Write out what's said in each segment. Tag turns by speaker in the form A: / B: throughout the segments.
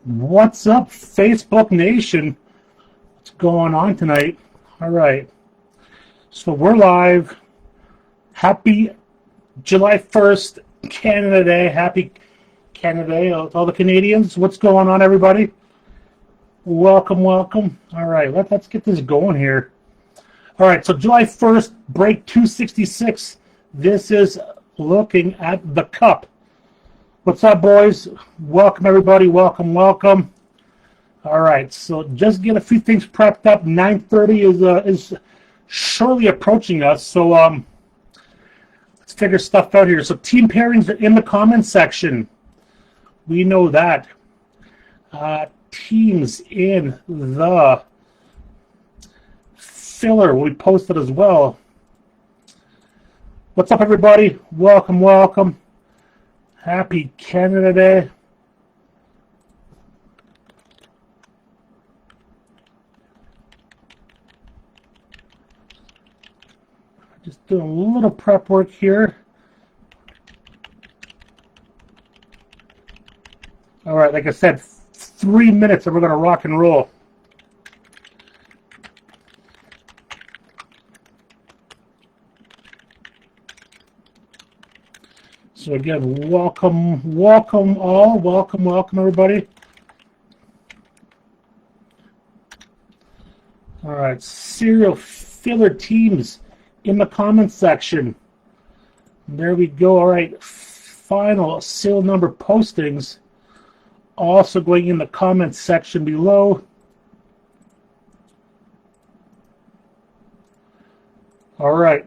A: What's up, Facebook Nation? What's going on tonight? All right. So we're live. Happy July 1st, Canada Day. Happy Canada Day, all the Canadians. What's going on, everybody? Welcome, welcome. All right, let's get this going here. All right, so July 1st, break 266. This is looking at the Cup. What's up, boys? Welcome, everybody. Welcome, welcome. All right, so just get a few things prepped up. 9:30 is surely approaching us, so let's figure stuff out here. So team pairings are in the comments section. We know that. Teams in the filler will be posted as well. What's up, everybody? Welcome, welcome. Happy Canada Day. Just doing a little prep work here. All right, like I said, 3 minutes and we're going to rock and roll. So again, welcome all, welcome everybody. All right, serial filler teams in the comments section. There we go. All right, final serial number postings also going in the comments section below. All right,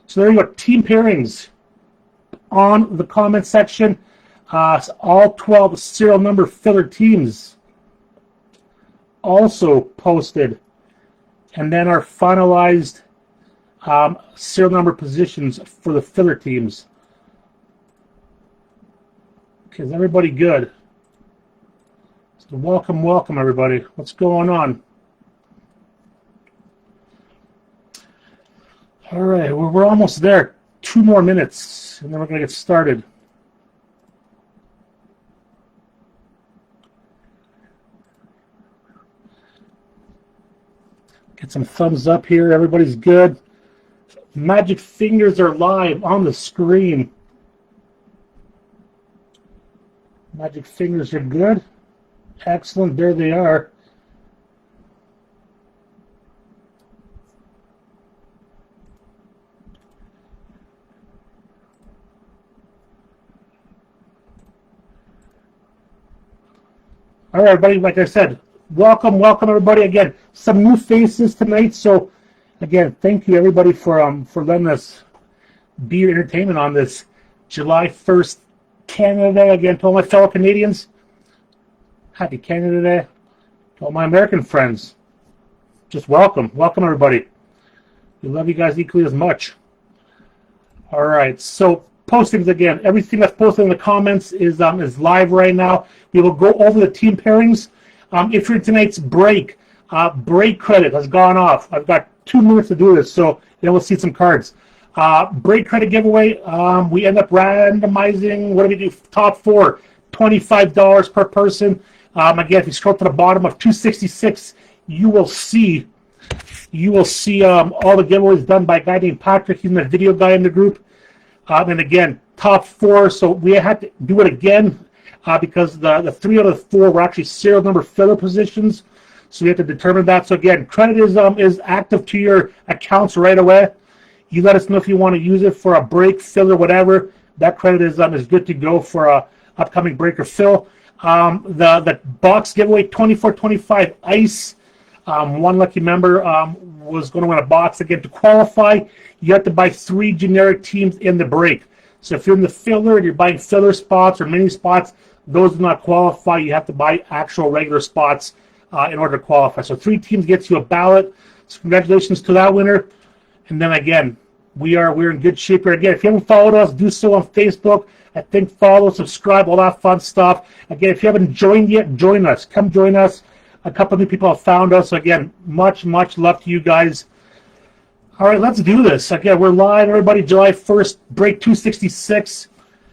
A: so there you go, team pairings on the comment section. All 12 serial number filler teams also posted, and then our finalized serial number positions for the filler teams. Okay, is everybody good? So welcome everybody. What's going on? All right, we're almost there. 2 more minutes, and then we're going to get started. Get some thumbs up here. Everybody's good. Magic fingers are live on the screen. Magic fingers are good. Excellent. There they are. All right, everybody, like I said, welcome everybody. Again, some new faces tonight. So, again, thank you everybody for letting us be your entertainment on this July 1st Canada Day. Again, to all my fellow Canadians, happy Canada Day. To all my American friends, just welcome everybody. We love you guys equally as much. All right, so postings again. Everything that's posted in the comments is live right now. We will go over the team pairings. If you're in tonight's break, break credit has gone off. I've got 2 minutes to do this, so then we'll see some cards. Break credit giveaway. We end up randomizing. What do we do? Top 4, $25 per person. Again, if you scroll to the bottom of 266, you will see all the giveaways done by a guy named Patrick. He's the video guy in the group. And again, top 4. So we had to do it again because the 3 out of the 4 were actually serial number filler positions. So we have to determine that. So again, credit is active to your accounts right away. You let us know if you want to use it for a break, fill, or whatever. That credit is good to go for a upcoming break or fill. The box giveaway, 24-25 ice. One lucky member was going to win a box. Again, to qualify, you have to buy 3 generic teams in the break. So if you're in the filler and you're buying filler spots or mini spots, those do not qualify. You have to buy actual regular spots in order to qualify. So 3 teams gets you a ballot. So congratulations to that winner. And then again, we're in good shape here. Again, if you haven't followed us, do so on Facebook. I think follow, subscribe, all that fun stuff. Again, if you haven't joined yet, join us. Come join us. A couple of new people have found us. So again, much love to you guys. All right, let's do this. Again, we're live, everybody. July 1st, break 266.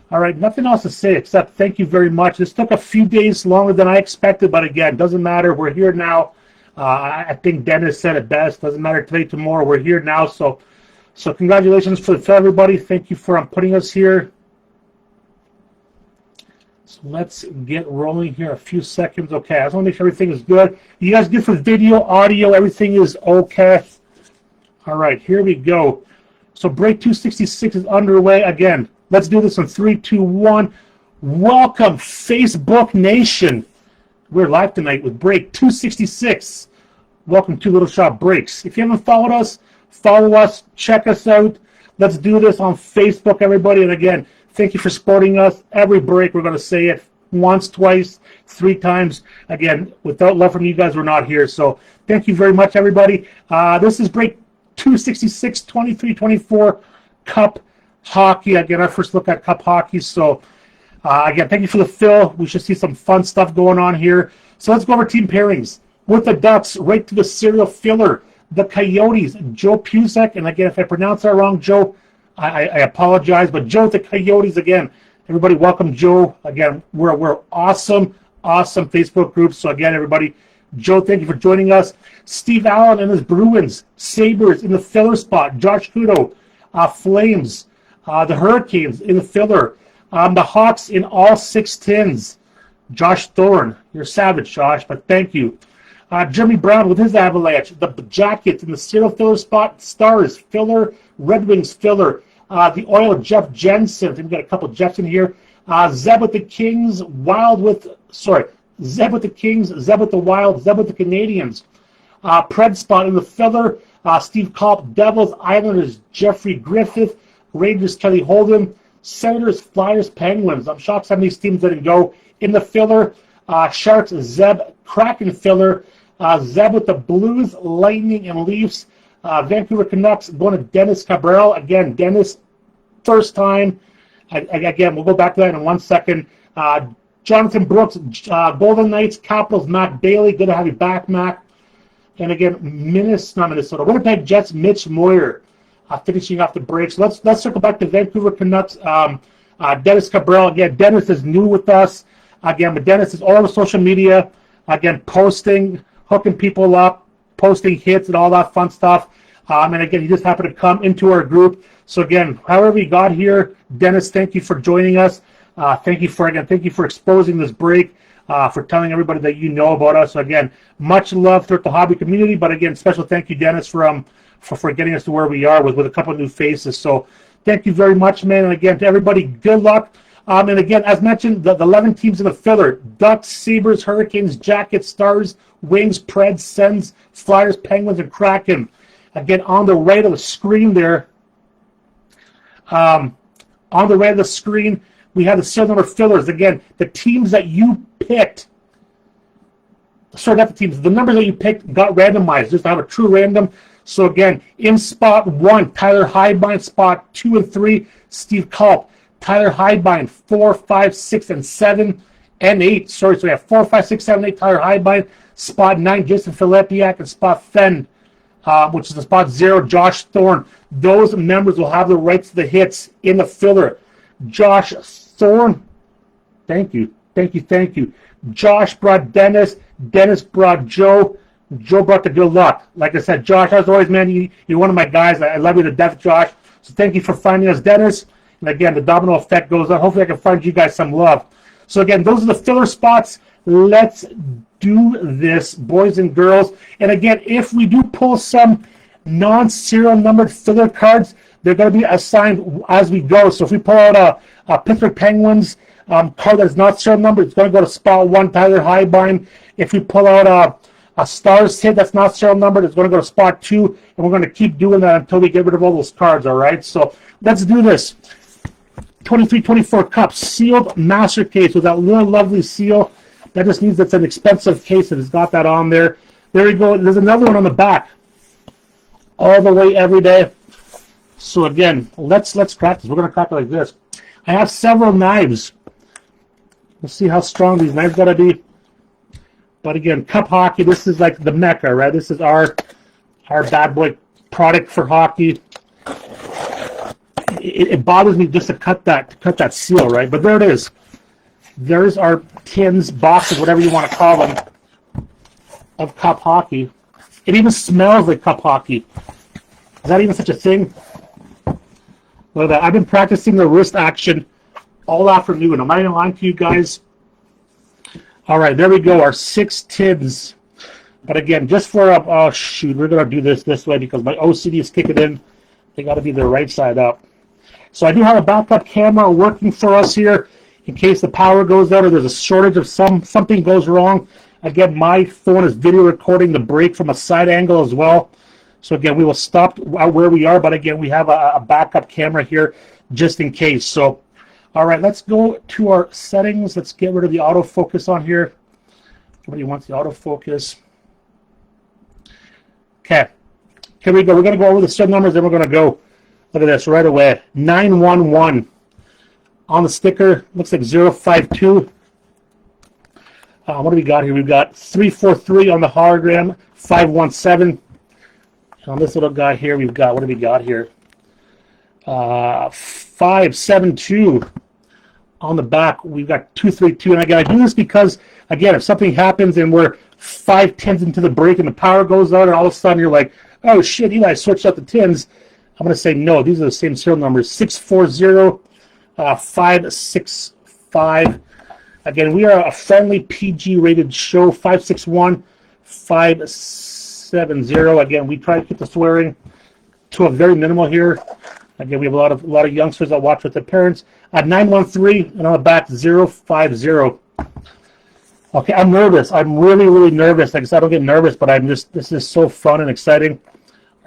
A: All right, nothing else to say except thank you very much. This took a few days longer than I expected, but again, doesn't matter. We're here now. I think Dennis said it best. Doesn't matter today, tomorrow. We're here now. So congratulations for everybody. Thank you for putting us here. So let's get rolling here. A few seconds. Okay, I just want to make sure everything is good. You guys good for video, audio? Everything is okay. All right, here we go. So break 266 is underway again. Let's do this in 3, 2, 1. Welcome, Facebook Nation. We're live tonight with break 266. Welcome to Little Shop Breaks. If you haven't followed us, follow us, check us out. Let's do this on Facebook, everybody. And again, thank you for supporting us. Every break, we're going to say it once, twice, 3 times. Again, without love from you guys, we're not here. So thank you very much, everybody. This is break 266, 23-24 Cup Hockey. Again, our first look at Cup Hockey. So again, thank you for the fill. We should see some fun stuff going on here. So let's go over team pairings. With the Ducks, right to the serial filler, the Coyotes, Joe Pusak. And again, if I pronounce that wrong, Joe, I apologize. But Joe, the Coyotes again. Everybody, welcome Joe. Again, we're awesome Facebook group. So again, everybody, Joe, thank you for joining us. Steve Allen and his Bruins, Sabres in the filler spot. Josh Kudo, Flames. The Hurricanes in the filler. The Hawks in all 6 tins. Josh Thorne. You're savage, Josh, but thank you. Jeremy Brown with his Avalanche. The Jackets in the serial filler spot. Stars filler. Red Wings filler. The Oil, Jeff Jensen. We've got a couple Jeffs in here. Zeb with the Kings. Zeb with the Kings. Zeb with the Wild. Zeb with the Canadians. Pred spot in the filler. Steve Kopp. Devils. Islanders. Jeffrey Griffith. Rangers, Kelly Holden, Senators, Flyers, Penguins. I'm shocked some of these teams didn't go in the filler. Sharks, Zeb, Kraken filler. Zeb with the Blues, Lightning, and Leafs. Vancouver Canucks going to Dennis Cabral. Again, Dennis, first time. Again, we'll go back to that in 1 second. Jonathan Brooks, Golden Knights, Capitals, Matt Bailey. Good to have you back, Matt. And again, Minnesota. Winnipeg Jets, Mitch Moyer. Finishing off the breaks. Let's circle back to Vancouver Canucks. Dennis Cabral. Again, Dennis is new with us. Again, but Dennis is all over social media. Again, posting, hooking people up, posting hits and all that fun stuff. And again, he just happened to come into our group. So again, however he got here, Dennis, thank you for joining us. Thank you for exposing this break, for telling everybody that you know about us. So again, much love throughout the hobby community. But again, special thank you, Dennis, for getting us to where we are with a couple of new faces. So thank you very much, man. And again, to everybody, good luck. And again, as mentioned, the 11 teams in the filler: Ducks, Sabres, Hurricanes, Jackets, Stars, Wings, Preds, Sens, Flyers, Penguins, and Kraken. Again, on the right of the screen there, we have the serial number fillers. Again, the teams that you picked, sorry, not the teams, the numbers that you picked got randomized just to have a true random. So again, in spot 1, Tyler Highbine. Spot 2 and 3, Steve Culp. Tyler Highbine, 4, 5, 6, and 7, and 8. Sorry, so we have 4, 5, 6, 7, 8, Tyler Highbine. Spot 9, Jason Filipiak. And spot 10, which is the spot 0, Josh Thorne. Those members will have the rights to the hits in the filler. Josh Thorne, thank you. Josh brought Dennis. Dennis brought Joe. Joe brought the good luck. Like I said, Josh, as always, man, you're one of my guys. I love you to death, Josh. So thank you for finding us, Dennis. And again, the domino effect goes on. Hopefully I can find you guys some love. So again, those are the filler spots. Let's do this, boys and girls. And again, if we do pull some non-serial numbered filler cards, they're going to be assigned as we go. So if we pull out a Pittsburgh Penguins card that's not serial numbered, it's going to go to spot 1, Tyler Highbine. If we pull out a Stars hit that's not serial numbered, it's going to go to spot 2, and we're going to keep doing that until we get rid of all those cards, all right? So let's do this. 23-24 Cup sealed master case with that little lovely seal. That just means it's an expensive case and it's got that on there. There you go. There's another one on the back. All the way every day. So again, let's crack this. We're going to crack it like this. I have several knives. Let's see how strong these knives got to be. But again, Cup Hockey, this is like the mecca, right? This is our bad boy product for hockey. it bothers me just to cut that seal, right? But there it is. There's our tins, boxes, whatever you want to call them, of cup hockey. It even smells like cup hockey. Is that even such a thing? Look at that. I've been practicing the wrist action all afternoon. I'm not even lying to you guys. All right, there we go. Our 6 tins. But again, just for oh shoot, we're gonna do this way because my OCD is kicking in. They got to be the right side up. So I do have a backup camera working for us here in case the power goes out or there's a shortage of something goes wrong. Again, my phone is video recording the break from a side angle as well. So again, we will stop where we are, but again, we have a backup camera here just in case. So, all right, let's go to our settings. Let's get rid of the autofocus on here. Everybody wants the autofocus. Okay, here we go. We're going to go over the serial numbers, then we're going to go. Look at this right away. 911 on the sticker. Looks like 052. What do we got here? We've got 343 on the hologram. 517. On this little guy here, we've got, what do we got here? 572 on the back. We've got 232. And again, I do this because, again, if something happens and we're 5 tins into the break and the power goes out and all of a sudden you're like, oh shit, Eli switched out the tins. I'm going to say no. These are the same serial numbers. 640, 565. Again, we are a friendly PG-rated show. 561, 570. Again, we try to keep the swearing to a very minimal here. Again, we have a lot of youngsters that watch with their parents. 913 and on the back 050. Okay, I'm nervous. I'm really nervous. Like I said, I don't get nervous, but this is so fun and exciting. All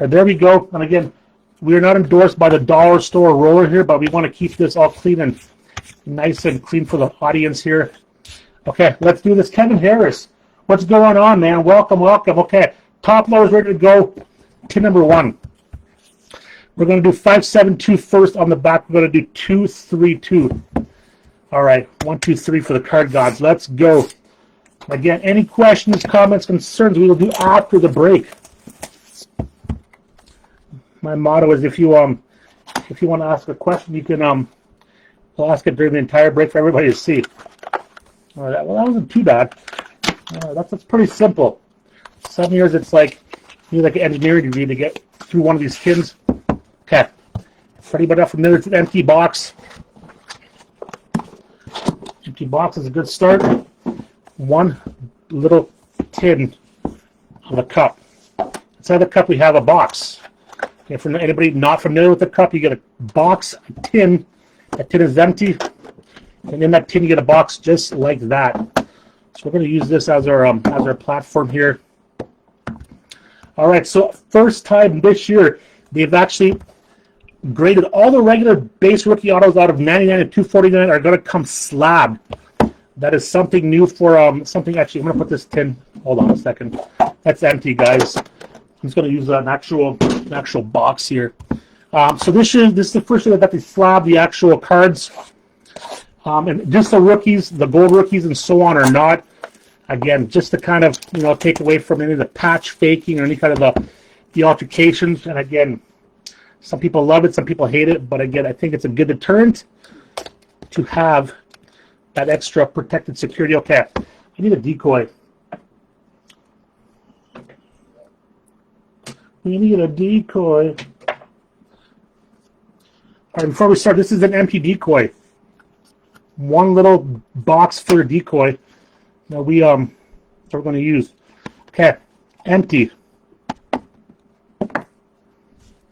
A: right, there we go. And again, we are not endorsed by the dollar store roller here, but we want to keep this all clean and nice and clean for the audience here. Okay, let's do this. Kevin Harris, what's going on, man? Welcome. Okay, top load is ready to go. Tin number 1. We're going to do 572 first on the back. We're going to do 232. All right, 1, 2, 3 for the card gods. Let's go. Again, any questions, comments, concerns, we will do after the break. My motto is if you want to ask a question, you can we'll ask it during the entire break for everybody to see. All right, well, that wasn't too bad. That's pretty simple. Some years it's like you need like an engineering degree to get through one of these tins. Okay, for anybody not familiar, it's an empty box. Empty box is a good start. One little tin of a cup. Inside the cup we have a box. Okay, for anybody not familiar with the cup, you get a box, a tin. That tin is empty, and in that tin you get a box just like that. So we're going to use this as our platform here. All right, so first time this year they've actually graded all the regular base rookie autos out of 99 and 249 are going to come slabbed. That is something new for something. Actually, I'm going to put this tin. Hold on a second. That's empty, guys. I'm just going to use an actual box here. So this is the first year that they slab the actual cards, and just the rookies, the gold rookies, and so on are not. Again, just to kind of take away from any of the patch faking or any kind of the altercations. And again, some people love it, some people hate it, but again, I think it's a good deterrent to have that extra protected security. Okay, I need a decoy. We need a decoy. All right, before we start, this is an empty decoy. One little box for a decoy. Now that's what we're going to use. Okay, empty.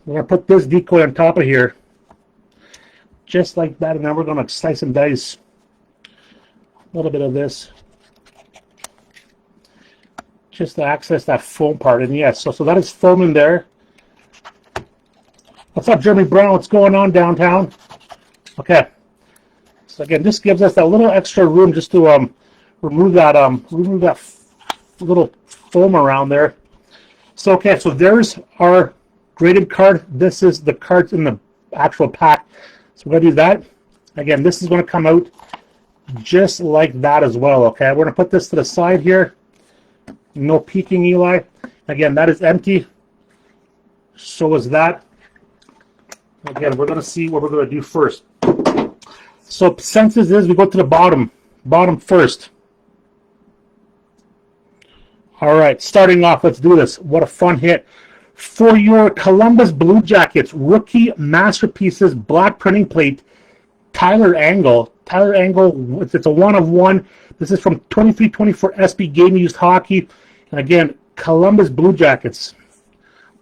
A: We're going to put this decoy on top of here. Just like that, and then we're going to slice and dice a little bit of this. Just to access that foam part. And yes, so that is foam in there. What's up, Jeremy Brown? What's going on downtown? Okay. So again, this gives us that little extra room just to remove that little foam around there. So okay, so there's our graded card. This is the cards in the actual pack. So we're gonna do that. Again, this is gonna come out just like that as well. Okay, we're gonna put this to the side here. No peeking, Eli. Again, that is empty. So is that. Again, we're going to see what we're going to do first. So census is we go to the bottom first. All right, starting off, let's do this. What a fun hit. For your Columbus Blue Jackets, rookie masterpieces, black printing plate, Tyler Angle. Tyler Angle, it's a 1/1. This is from 23-24 SB Game Used Hockey. And again, Columbus Blue Jackets.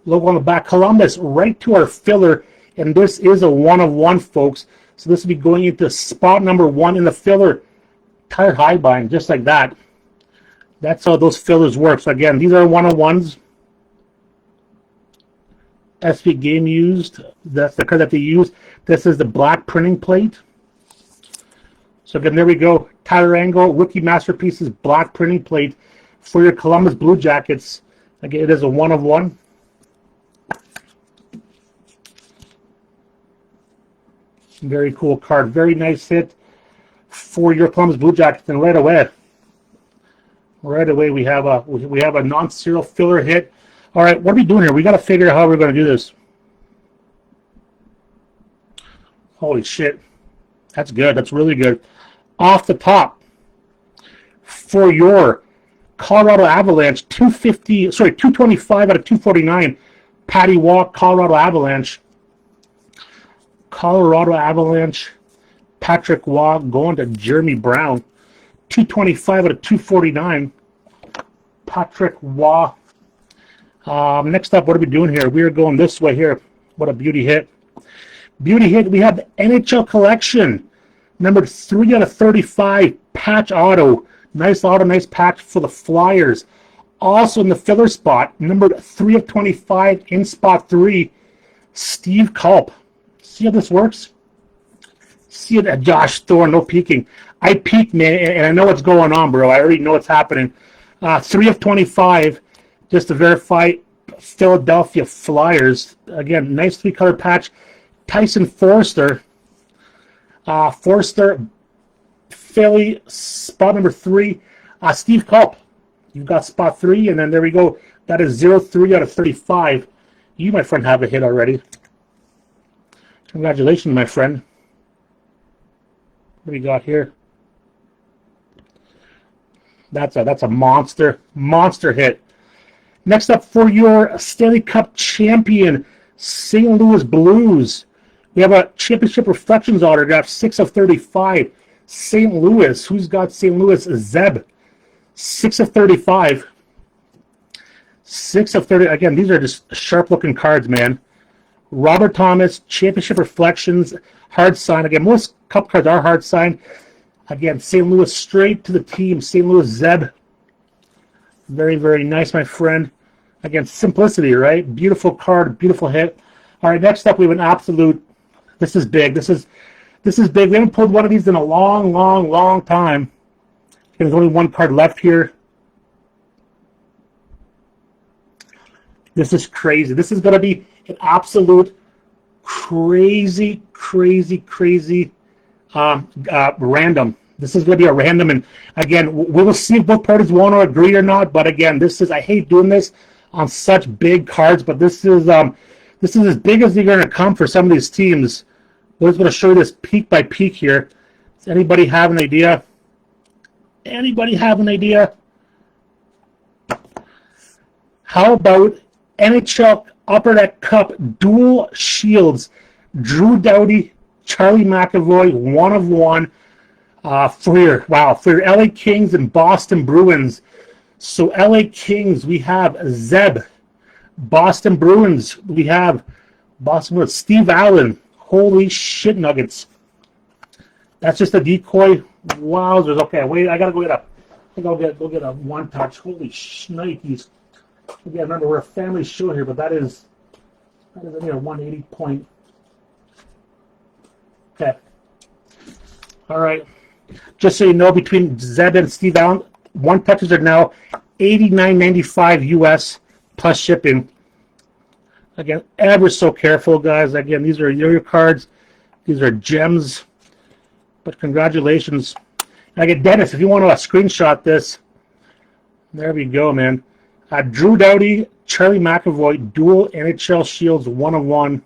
A: Logo on the back, Columbus, right to our filler. And this is a 1/1, folks. So this will be going into spot number 1 in the filler. Tyler Highbind, just like that. That's how those fillers work. So again, these are 1/1s. SB Game Used. That's the card that they use. This is the black printing plate. So again, there we go. Tyler Angle, rookie masterpieces, black printing plate for your Columbus Blue Jackets. Again, it is a 1/1. Very cool card. Very nice hit for your Columbus Blue Jackets. And right away we have a non-serial filler hit. All right, what are we doing here? We got to figure out how we're going to do this. Holy shit. That's good. That's really good. Off the top, for your Colorado Avalanche, 225 out of 249, Patty Walk, Colorado Avalanche. Colorado Avalanche, Patrick Waugh going to Jeremy Brown. 225 out of 249, Patrick Waugh. Next up, what are we doing here? We are going this way here. What a beauty hit. Beauty hit. We have the NHL Collection. Number 3 out of 35, patch auto. Nice auto, nice patch for the Flyers. Also in the filler spot, number 3 of 25 in spot 3, Steve Culp. See how this works? See it, Josh Thorne, no peeking. I peeked, man, and I know what's going on, bro. I already know what's happening. 3 of 25, just to verify, Philadelphia Flyers. Again, nice 3-color patch. Tyson Forster. Forster, Philly, spot number 3. Steve Culp, you've got spot 3, and then there we go. That is 0-3 out of 35. You, my friend, have a hit already. Congratulations, my friend. What do we got here? That's a monster hit. Next up, for your Stanley Cup champion, St. Louis Blues. We have a championship reflections autograph, 6 of 35. St. Louis. Who's got St. Louis? Zeb. 6 of 35. 6 of 30. Again, these are just sharp-looking cards, man. Robert Thomas, championship reflections, hard sign. Again, most cup cards are hard sign. Again, St. Louis straight to the team. St. Louis Zeb. Very, very nice, my friend. Again, simplicity, right? Beautiful card, beautiful hit. All right, next up, we have an absolute. This is big. This is big. We haven't pulled one of these in a long time. There's only one card left here. This is crazy. This is going to be an absolute crazy random. This is going to be a random, and again, we will see if both parties want to agree or not. But again, I hate doing this on such big cards, but this is as big as they're going to come for some of these teams. We're just going to show you this peak by peak here. Does anybody have an idea? Anybody have an idea? How about NHL Upper Deck Cup dual shields? Drew Doughty, Charlie McAvoy, 1/1 for your LA Kings and Boston Bruins. So LA Kings, we have Zeb. Boston Bruins, we have Steve Allen. Holy shit nuggets. That's just a decoy. Wowzers. Okay, wait, I gotta go get a one touch. Holy shnikes. Again, remember, we're a family show here, but that is a 180 point. Okay. All right. Just so you know, between Zeb and Steve Allen, one touches are now $89.95 US plus shipping. Again, ever so careful, guys. Again, these are your cards. These are gems. But congratulations. And again, Dennis, if you want to screenshot this, there we go, man. Drew Doughty, Charlie McAvoy, dual NHL shields, 1/1.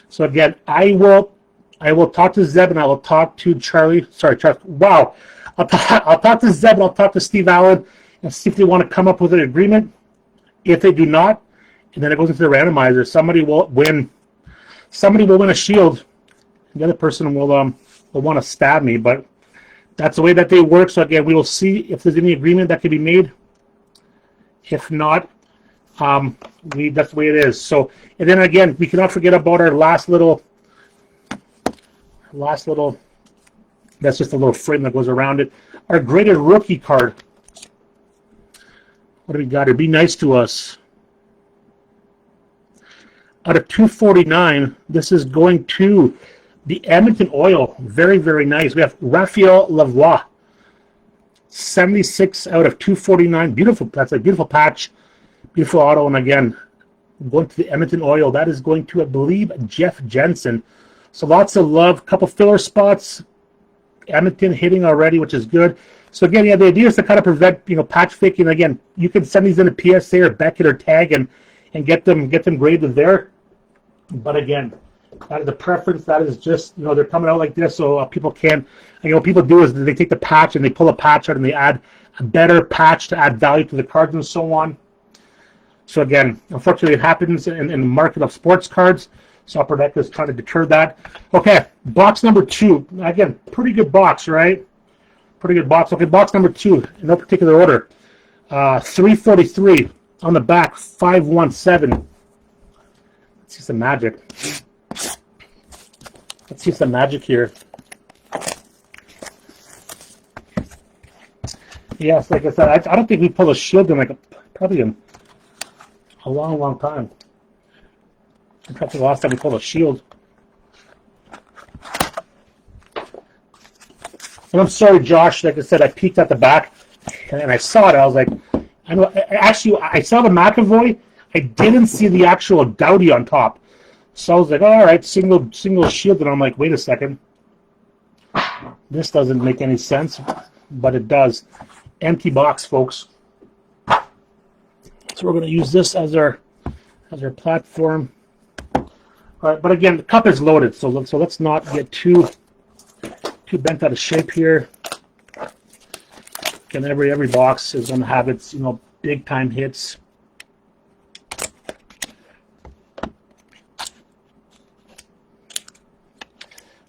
A: So again, I will talk to Zeb and I will talk to Charlie. Sorry, Charlie. Wow. I'll talk to Zeb and I'll talk to Steve Allen and see if they want to come up with an agreement. If they do not, and then it goes into the randomizer, somebody will win. Somebody will win a shield. The other person will want to stab me, but that's the way that they work. So again, we will see if there's any agreement that can be made. If not, that's the way it is. So, and then again, we cannot forget about our last little. That's just a little frame that goes around it. Our graded rookie card. What do we got here? Be nice to us. Out of 249, this is going to the Edmonton Oil. Very, very nice. We have Raphael Lavoie. 76 out of 249. Beautiful. That's a beautiful patch. Beautiful auto. And again, going to the Edmonton Oil. That is going to, I believe, Jeff Jensen. So lots of love. Couple filler spots. Edmonton hitting already, which is good. So again, yeah, the idea is to kind of prevent, patch faking. Again, you can send these into PSA or Beckett or Tag and get them graded there. But again, that is a preference. That is just, they're coming out like this, so people can, what people do is they take the patch and they pull a patch out and they add a better patch to add value to the cards and so on. So again, unfortunately, it happens in the market of sports cards. So Upper Deck is trying to deter that. Okay, box number 2. Again, pretty good box, right? Pretty good box. Okay, box number 2, in no particular order. 343 on the back, 517. Let's see some magic. Let's see some magic here. Yes, like I said, I don't think we pulled a shield in probably in a long, long time. I think the last time we pulled a shield. And I'm sorry, Josh. Like I said, I peeked at the back and I saw it. I was like, I know. Actually, I saw the McAvoy. I didn't see the actual Dowdy on top. So I was like, all right, single shield. And I'm like, wait a second. This doesn't make any sense, but it does. Empty box, folks. So we're going to use this as our platform. All right, but again, the cup is loaded, so let's not get too bent out of shape here. Again, every box is going to have its big time hits.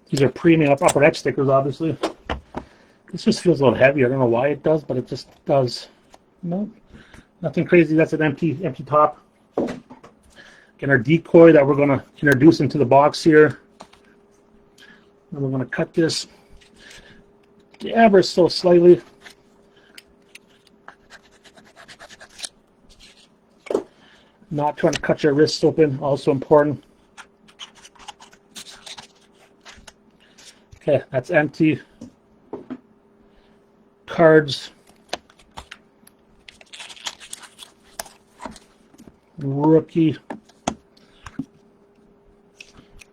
A: These are premium Upper Deck stickers, obviously. This just feels a little heavy. I don't know why it does, but it just does. No, nothing crazy. That's an empty top. Again, our decoy that we're going to introduce into the box here. And we're going to cut this ever so slightly. Not trying to cut your wrists open, also important. Okay, that's empty. Cards. Rookie.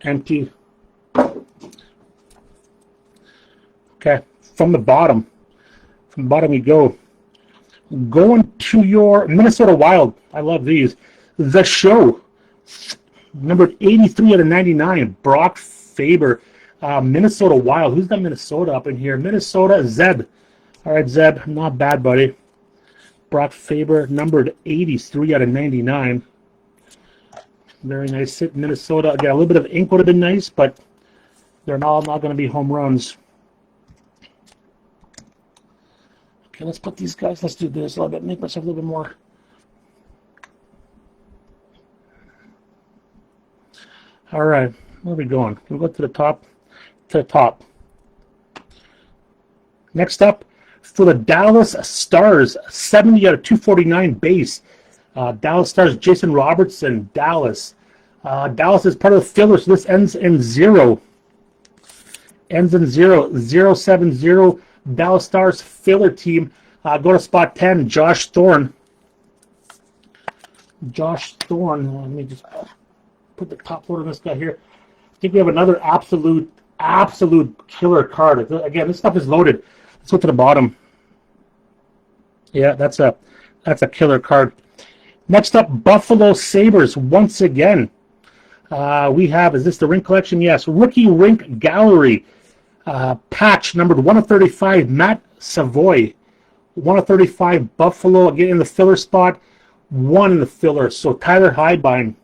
A: Empty. Okay, from the bottom we go. Going to your Minnesota Wild. I love these. The Show. Number 83 out of 99. Brock Faber. Minnesota Wild. Who's got Minnesota up in here? Minnesota, Zeb. All right, Zeb. Not bad, buddy. Brock Faber, numbered 83 out of 99. Very nice hit, Minnesota. Again, a little bit of ink would have been nice, but they're all not going to be home runs. Okay, let's put these guys. Let's do this a little bit. Make myself a little bit more. All right, where are we going? We'll go to the top. To the top. Next up, for the Dallas Stars, 70 out of 249 base. Dallas Stars, Jason Robertson, Dallas. Dallas is part of the filler, so this ends in 0. Ends in 0. 070. Dallas Stars filler team. Go to spot 10, Josh Thorne. Josh Thorne. Let me just put the top load on this guy here. I think we have another absolute killer card. Again, this stuff is loaded. Let's go to the bottom. Yeah, that's a killer card. Next up, Buffalo Sabres once again. We have, is this the Rink Collection? Yes, Rookie Rink Gallery. Patch numbered 1 of 35, Matt Savoy. 1 of 35, Buffalo, again in the filler spot. 1 in the filler. So Tyler Highbine,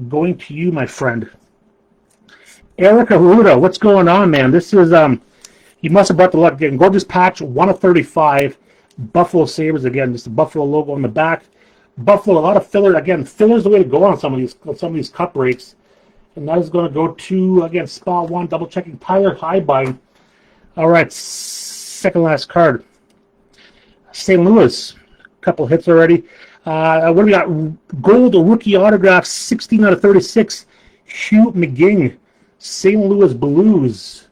A: going to you, my friend. Eric Arruda, what's going on, man? This is, you must have brought the luck again. Gorgeous patch, 1 of 35. Buffalo Sabres, again, just the Buffalo logo on the back. Buffalo, a lot of filler. Again, filler's the way to go on some of these cup breaks. And that is going to go to, again, spot 1, double checking Tyler Highbine. All right, second last card. St. Louis, a couple hits already. What do we got? Gold rookie autograph, 16 out of 36. Hugh McGing, St. Louis Blues.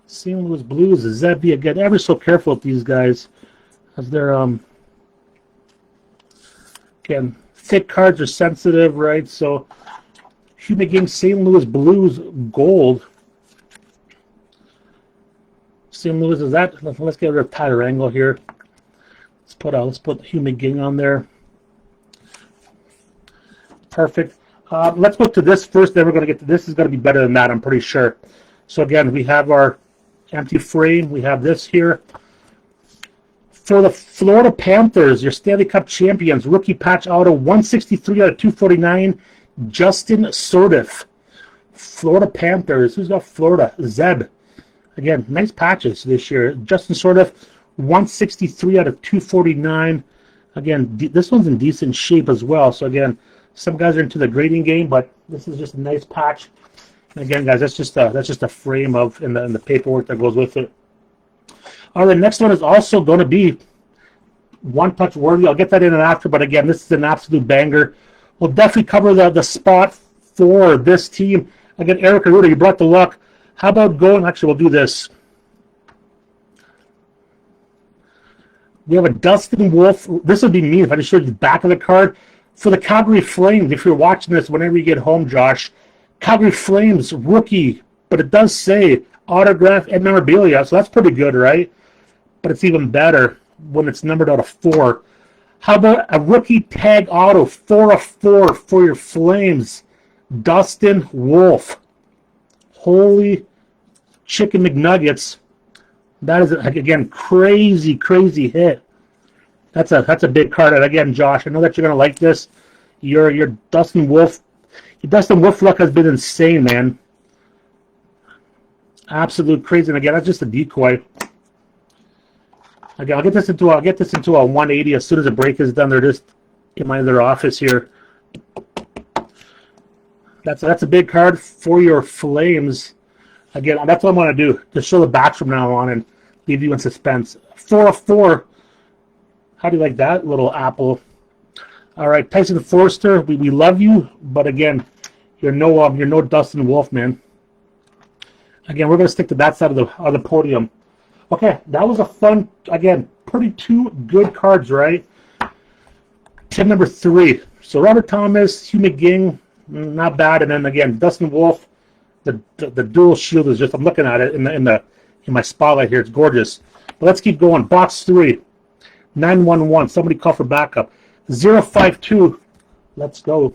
A: St. Louis Blues. Zeb, again, ever so careful with these guys, as they're again, thick cards are sensitive, right? So Hugh McGing, St. Louis Blues gold. St. Louis, is that? Let's get rid of Tyler Angle here. Let's put Hugh McGing on there. Perfect. Let's go to this first. Then we're going to get to this. Is going to be better than that, I'm pretty sure. So again, we have our empty frame. We have this here. For the Florida Panthers, your Stanley Cup champions, rookie patch auto, 163 out of 249, Justin Sordif. Florida Panthers. Who's got Florida? Zeb. Again, nice patches this year. Justin Sordif, 163 out of 249. Again, this one's in decent shape as well. So again, some guys are into the grading game, but this is just a nice patch. And again, guys, that's just a frame of in the paperwork that goes with it. All right, the next one is also going to be one touch worthy. I'll get that in and after, but again, this is an absolute banger. We'll definitely cover the spot for this team. Again, Eric Arruda, you brought the luck. How about going? Actually, we'll do this. We have a Dustin Wolf. This would be me if I just showed you the back of the card. For the Calgary Flames, if you're watching this whenever you get home, Josh, Calgary Flames rookie, but it does say autograph and memorabilia, so that's pretty good, right? But it's even better when it's numbered out of 4. How about a rookie tag auto, 4 of 4 for your Flames, Dustin Wolf. Holy chicken McNuggets. That is, again, crazy hit. That's a big card. And again, Josh, I know that you're gonna like this. Your Dustin Wolf, luck has been insane, man. Absolute crazy. And again, that's just a decoy. Again, I'll get this into a 180 as soon as the break is done. They're just in my other office here. That's a big card for your Flames. Again, that's what I'm going to do, to show the backs from now on and leave you in suspense. 4 of 4. How do you like that little apple? All right, Tyson Forster, we love you, but again, you're no Dustin Wolf, man. Again, we're going to stick to that side of the podium. Okay, that was a fun, again, pretty 2 good cards, right? Tip number 3. So Robert Thomas, Hugh McGing, not bad, and then again, Dustin Wolf. The dual shield is just, I'm looking at it in my spotlight here. It's gorgeous. But let's keep going. Box 3. 911. Somebody call for backup. 052. Let's go.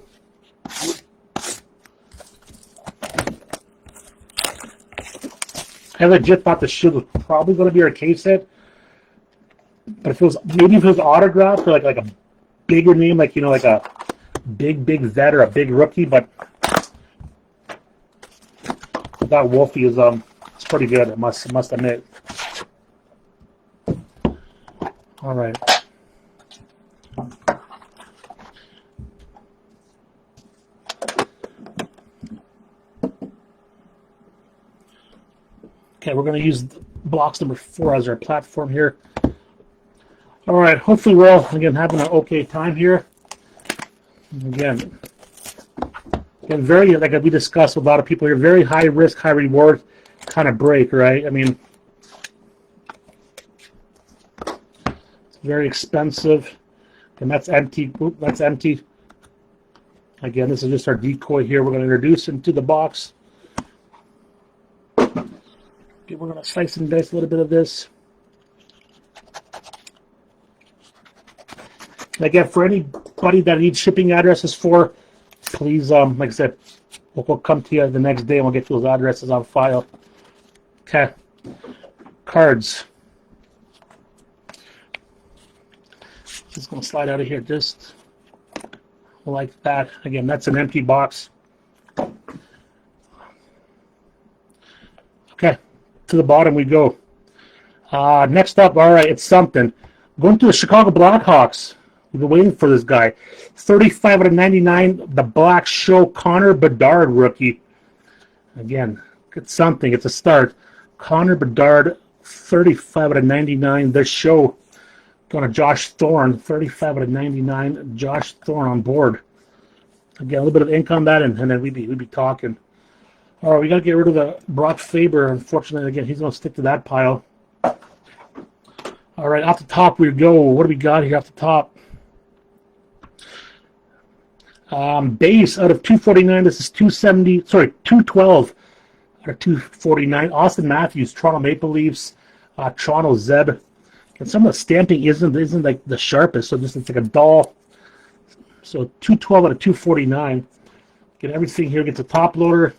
A: I legit thought the shield was probably going to be our case hit. But if it was autographed or like a bigger name, like like a big vet or a big rookie, but that Wolfie is it's pretty good, I must admit. All right. Okay, we're going to use box number 4 as our platform here. All right, hopefully we're all, again, having an okay time here. Again, very, like we discussed with a lot of people here, very high risk, high reward kind of break, right? I mean, it's very expensive. And that's empty. Oop, that's empty. Again, this is just our decoy here. We're going to introduce into the box. Okay, we're going to slice and dice a little bit of this. And again, for anybody that needs shipping addresses for, please, like I said, We'll come to you the next day and we'll get those addresses on file. Okay. Cards. Just going to slide out of here just like that. Again, that's an empty box. Okay, to the bottom we go. Next up, all right, it's something. Going to the Chicago Blackhawks. We've been waiting for this guy. 35 out of 99, the Black Show, Connor Bedard rookie. Again, it's something. It's a start. Connor Bedard, 35 out of 99. The Show. Going to Josh Thorne, 35 out of 99. Josh Thorne on board. Again, a little bit of ink on that, and then we'd be talking. All right, we got to get rid of the Brock Faber. Unfortunately, again, he's going to stick to that pile. All right, off the top we go. What do we got here off the top? Base out of 249. This is 270. Sorry, 212 out of 249. Austin Matthews, Toronto Maple Leafs, Toronto Zeb. And some of the stamping isn't like the sharpest, so this is like a dull. So 212 out of 249. Get everything here. Gets a top loader.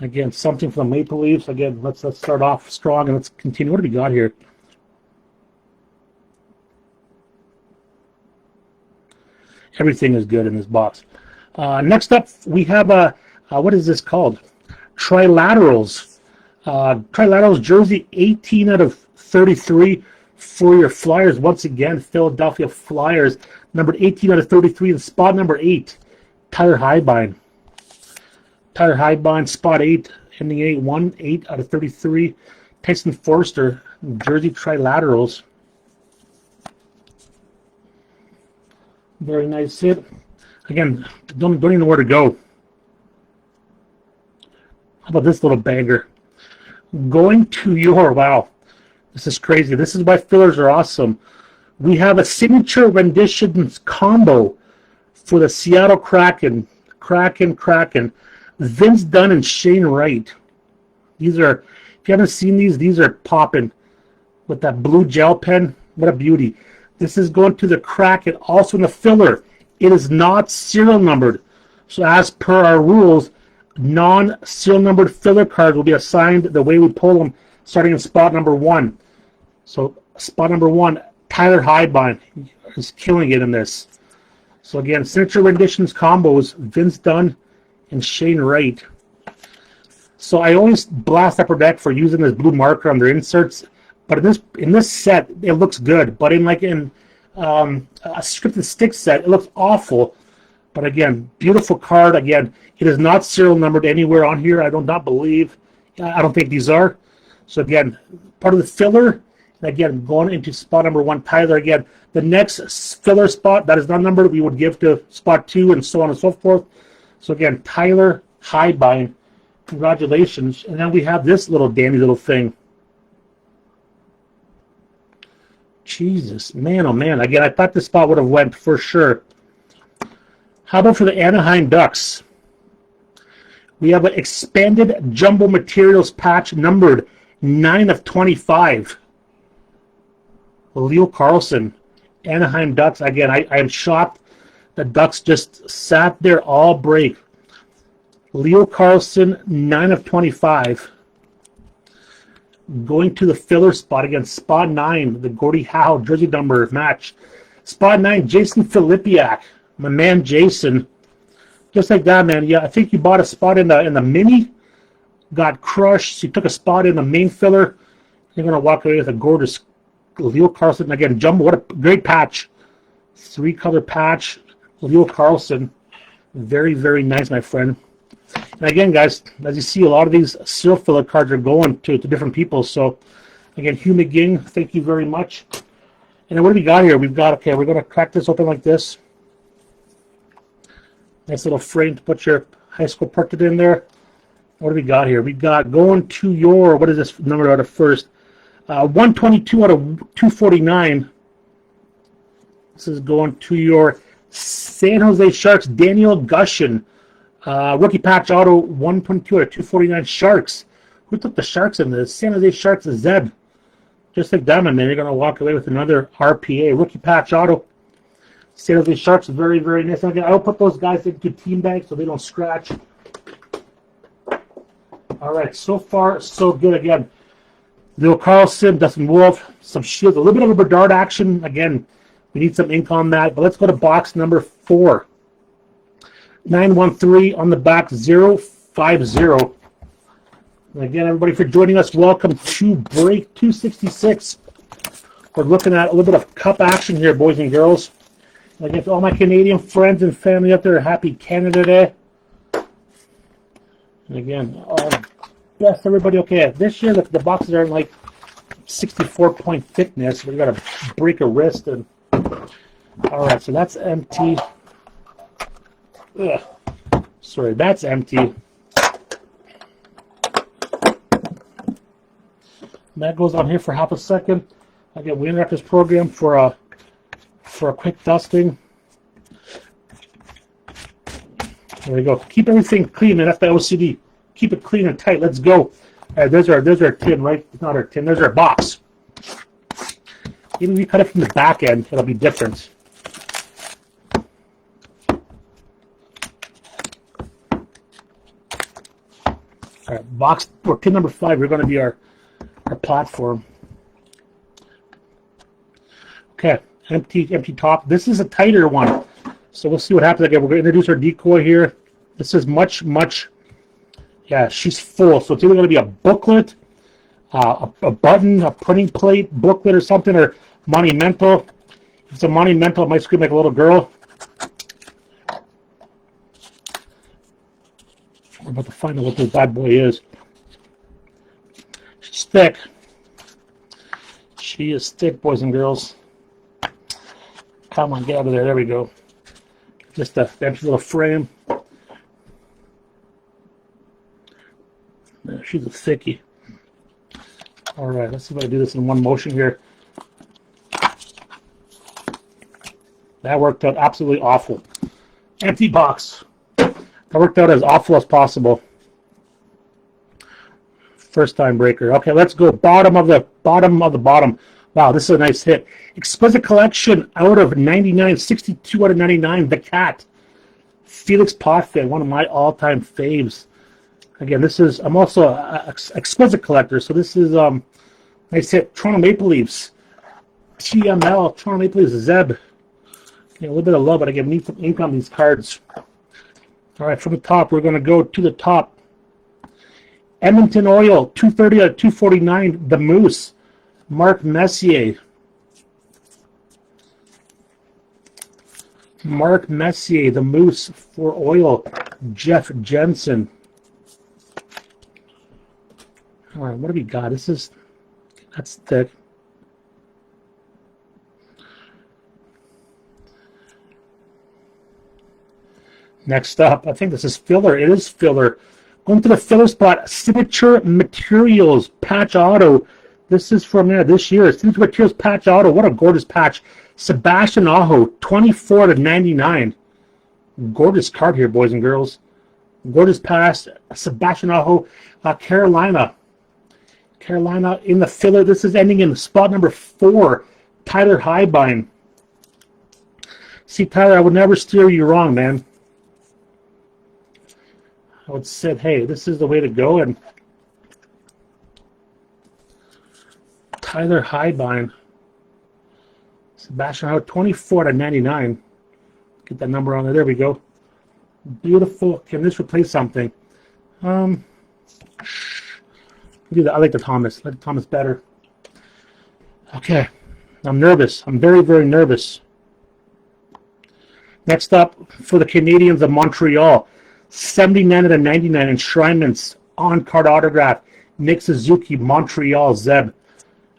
A: Again, something from the Maple Leafs. Again, let's start off strong and let's continue. What do we got here? Everything is good in this box. Next up, we have what is this called? Trilaterals. Trilaterals jersey, 18 out of 33 for your Flyers. Once again, Philadelphia Flyers, numbered 18 out of 33. And spot number 8, Tyler Highbine. Tyler Highbine, spot 8, ending 8-1, 8 out of 33. Tyson Forster, jersey Trilaterals. Very nice hit. Again, don't even know where to go. How about this little banger? Going to your, wow, this is crazy. This is why fillers are awesome. We have a signature renditions combo for the Seattle Kraken. Kraken. Vince Dunn and Shane Wright. These are, if you haven't seen these are popping with that blue gel pen. What a beauty. This is going to the Kraken, also in the filler. It is not serial numbered. So as per our rules, non-serial numbered filler cards will be assigned the way we pull them, starting in spot number 1. So spot number 1, Tyler Highbine is killing it in this. So again, signature renditions combos, Vince Dunn and Shane Wright. So I always blast Upper Deck for using this blue marker on their inserts, but in this set it looks good. But in a scripted stick set, it looks awful. But again, beautiful card. Again, it is not serial numbered anywhere on here. I do not believe. I don't think these are. So again, part of the filler. And again, going into spot number 1, Tyler. Again, the next filler spot that is not numbered, we would give to spot 2, and so on and so forth. So again, Tyler Highbine, congratulations. And then we have this little dandy little thing. Jesus, man, oh man. Again, I thought this spot would have went for sure. How about for the Anaheim Ducks? We have an expanded jumbo materials patch numbered 9 of 25. Leo Carlson, Anaheim Ducks. Again, I am shocked. The Ducks just sat there all break. Leo Carlson, 9 of 25. Going to the filler spot again. Spot 9, the Gordie Howe jersey number match. Spot 9, Jason Filipiak, my man Jason. Just like that, man. Yeah, I think you bought a spot in the mini, got crushed. So you took a spot in the main filler. You're gonna walk away with a gorgeous Leo Carlson again. Jumbo, what a great patch. 3-color patch. Leo Carlson, very, very nice, my friend. And again, guys, as you see, a lot of these serial filler cards are going to different people. So, again, Hugh McGinn, thank you very much. And then what do we got here? We've got, okay, we're going to crack this open like this. Nice little frame to put your high school portrait in there. What do we got here? We got going to your, what is this number out of first? 122 out of 249. This is going to your San Jose Sharks, Daniel Gushin. Rookie patch auto, 122 out of 249 Sharks. Who took the Sharks in this? San Jose Sharks, a Zeb. Just like that, man. You're going to walk away with another RPA. Rookie patch auto. San Jose Sharks, very, very nice. And again, I'll put those guys into team bags so they don't scratch. All right, so far, so good. Again, Leo Carlson, Dustin Wolf, some Shields, a little bit of a Bedard action. Again, we need some ink on that. But let's go to box number 4. 913 on the back, 050. And again, everybody for joining us, welcome to break 266. We're looking at a little bit of cup action here, boys and girls. And again, to all my Canadian friends and family out there, happy Canada Day. And again, best everybody. Okay, this year the boxes are like 64-point thickness. We got to break a wrist. And all right, so that's empty. Ugh. Sorry, that's empty. That goes on here for half a second. Again, we interrupt this program for a quick dusting. There we go. Keep everything clean, and that's my OCD. Keep it clean and tight. Let's go. All right, there's our tin, right? It's not our tin. There's our box. Even if we cut it from the back end, it'll be different. All right, box or tin number 5. We're going to be our platform. Okay, empty top. This is a tighter one, so we'll see what happens. Again, we're going to introduce our decoy here. This is much. Yeah, she's full, so it's either going to be a booklet, a button, a printing plate, booklet, or something, or monumental. If it's a monumental, it might scream like a little girl. We're about to find out what this bad boy is. She's thick. She is thick, boys and girls. Come on, get out of there. There we go. Just a empty little frame. Yeah, she's a thickie. All right, let's see if I can do this in one motion here. That worked out absolutely awful. Empty box. That worked out as awful as possible. First time breaker. Okay, let's go bottom of the bottom. Wow, this is a nice hit. Exquisite collection out of 99, 62 out of 99. The Cat. Felix Potvin, one of my all-time faves. Again, this is, I'm also an exquisite collector, so this is nice hit. Toronto Maple Leafs. TML, Toronto Maple Leafs, Zeb. Okay, a little bit of love, but again, we need some ink on these cards. All right, from the top, we're going to go to the top. Edmonton Oil, 230 out of 249. The Moose, Mark Messier. Mark Messier, the Moose for Oil. Jeff Jensen. All right, what do we got? That's thick. Next up, I think this is filler. It is filler. Going to the filler spot, Signature Materials Patch Auto. This is from this year. Signature Materials Patch Auto. What a gorgeous patch. Sebastian Aho, 24 to 99. Gorgeous card here, boys and girls. Gorgeous pass. Sebastian Aho, Carolina. Carolina in the filler. This is ending in spot number 4. Tyler Highbine. See, Tyler, I would never steer you wrong, man. I would say, hey, this is the way to go. And Tyler Highbine. Sebastian Aho, 24 to 99. Get that number on there. There we go. Beautiful. Can this replace something? Do that. I like the Thomas. I like the Thomas better. Okay. I'm nervous. I'm very, very nervous. Next up, for the Canadians of Montreal, 79 out of 99 enshrinements, on-card autograph, Nick Suzuki, Montreal, Zeb.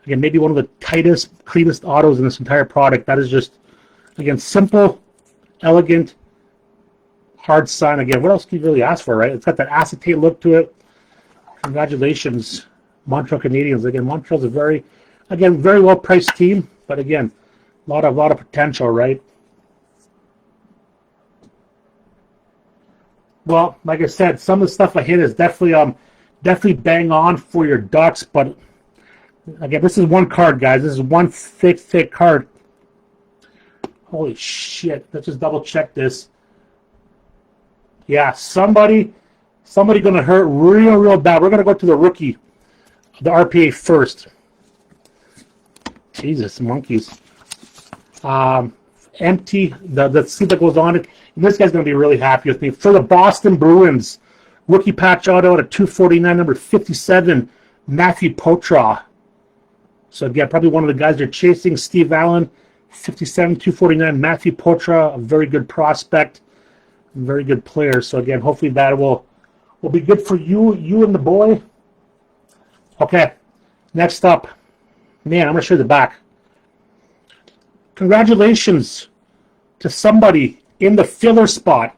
A: Again, maybe one of the tightest, cleanest autos in this entire product. That is just, again, simple, elegant, hard sign. Again, what else can you really ask for, right? It's got that acetate look to it. Congratulations, Montreal Canadiens. Again, Montreal's a very well-priced team, but again, a lot of potential, right? Well, like I said, some of the stuff I hit is definitely bang on for your Ducks, but again, this is one card, guys. This is one thick card. Holy shit. Let's just double check this. Yeah, somebody going to hurt real bad. We're going to go to the rookie, the RPA first. Jesus, monkeys. Empty, the seat that goes on it. And this guy's going to be really happy with me. For the Boston Bruins, rookie patch auto at 249, number 57, Matthew Poitras. So again, probably one of the guys they're chasing. Steve Allen, 57, 249, Matthew Poitras, a very good prospect, very good player. So again, hopefully that will be good for you and the boy. Okay, next up. Man, I'm going to show you the back. Congratulations to somebody in the filler spot.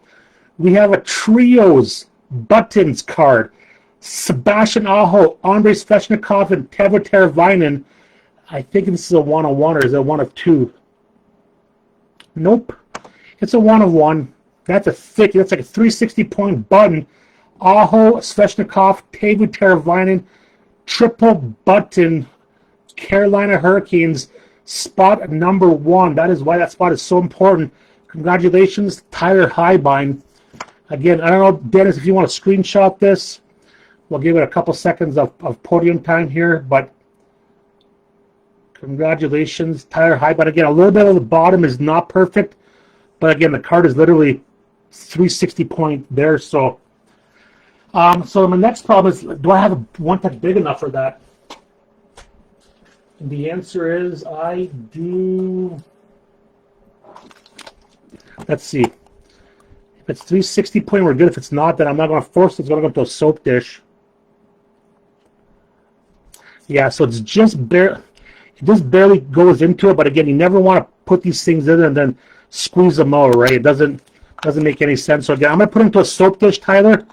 A: We have a Trios Buttons card. Sebastian Aho, Andrei Svechnikov, and Teuvo Teravainen. I think this is a 1-of-1, or is it a 1-of-2? Nope. It's a 1-of-1. That's a thick, that's like a 360-point button. Aho, Svechnikov, Teuvo Teravainen, triple button, Carolina Hurricanes, spot number 1. That is why that spot is so important. Congratulations, Tyler Highbine. Again, I don't know, Dennis, if you want to screenshot this. We'll give it a couple seconds of podium time here, but congratulations, Tyler Highbine. Again, a little bit of the bottom is not perfect, but again, the card is literally 360 point there. So my next problem is, do I have one that's big enough for that? And the answer is I do. Let's see. If it's 360 point, we're good. If it's not, then I'm not going to force it. It's going to go to a soap dish. Yeah, so it's just barely goes into it. But again, you never want to put these things in and then squeeze them out, right? It doesn't make any sense. So again, I'm going to put it into a soap dish, Tyler.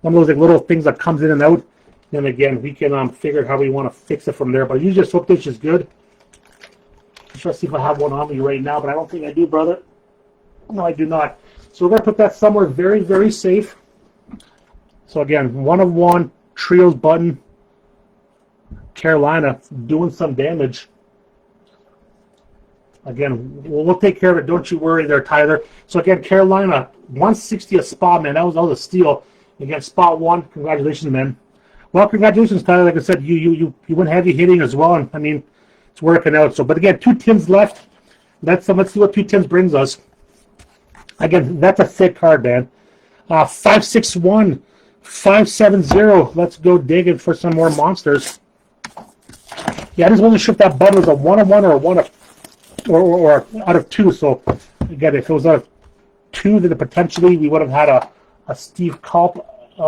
A: One of those like little things that comes in and out. Then again, we can figure out how we want to fix it from there. But usually a soap dish is good. I'm trying to see if I have one on me right now, but I don't think I do, brother. No, I do not. So we're going to put that somewhere very, very safe. So again, 1-of-1, Trios button, Carolina doing some damage. Again, we'll take care of it. Don't you worry there, Tyler. So again, Carolina, 160 a spot, man. That was a steal. Again, spot 1. Congratulations, man. Well, congratulations, Tyler. Like I said, you went heavy hitting as well. And I mean, it's working out. So, but again, 2 tins left. Let's see what 2 tins brings us. Again, that's a thick card, man. 561, 570. Let's go digging for some more monsters. Yeah, I just wasn't sure if that button was a 1-of-1 or a 1 or out of 2. So again, if it was out of 2, then potentially we would have had a Steve Culp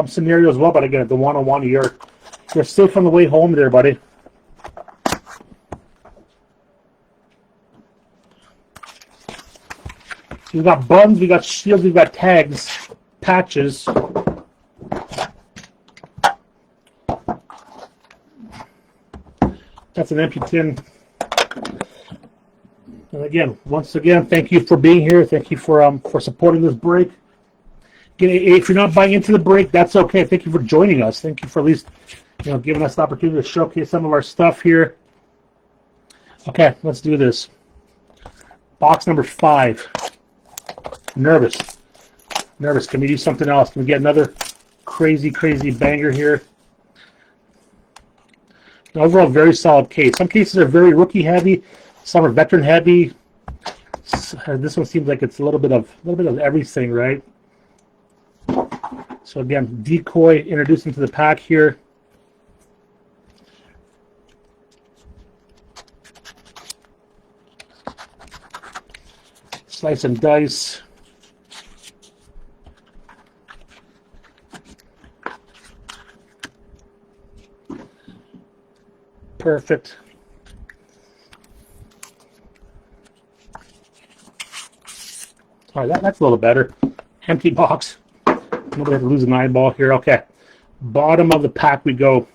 A: scenario as well. But again, the 1-of-1, you're safe on the way home there, buddy. So we've got buttons, we got shields, we've got tags, patches. That's an empty tin. And again, once again, thank you for being here. Thank you for supporting this break. Again, if you're not buying into the break, that's okay. Thank you for joining us. Thank you for at least giving us the opportunity to showcase some of our stuff here. Okay, let's do this. Box number 5. Nervous. Can we do something else? Can we get another crazy banger here? Overall, very solid case. Some cases are very rookie heavy. Some are veteran heavy. This one seems like it's a little bit of everything, right? So again, decoy introduced into the pack here. Slice and dice. Perfect. All right, that's a little better. Empty box. Nobody had to lose an eyeball here. Okay. Bottom of the pack we go.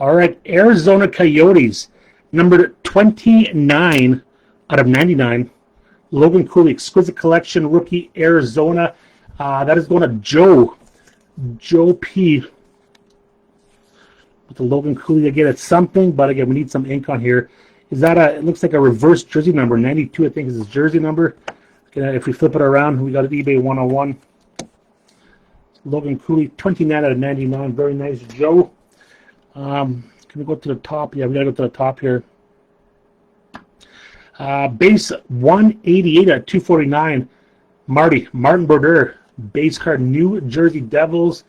A: All right, Arizona Coyotes, number 29 out of 99. Logan Cooley, Exquisite Collection, rookie, Arizona. That is going to Joe P. With the Logan Cooley again, it's something, but again, we need some ink on here. Is that it looks like a reverse jersey number. 92, I think, is his jersey number. Okay, if we flip it around, we got an eBay 101. Logan Cooley, 29 out of 99. Very nice, Joe. Can we go to the top? Yeah, we gotta go to the top here. Base 188 at 249. Martin Brodeur. Base card, New Jersey Devils.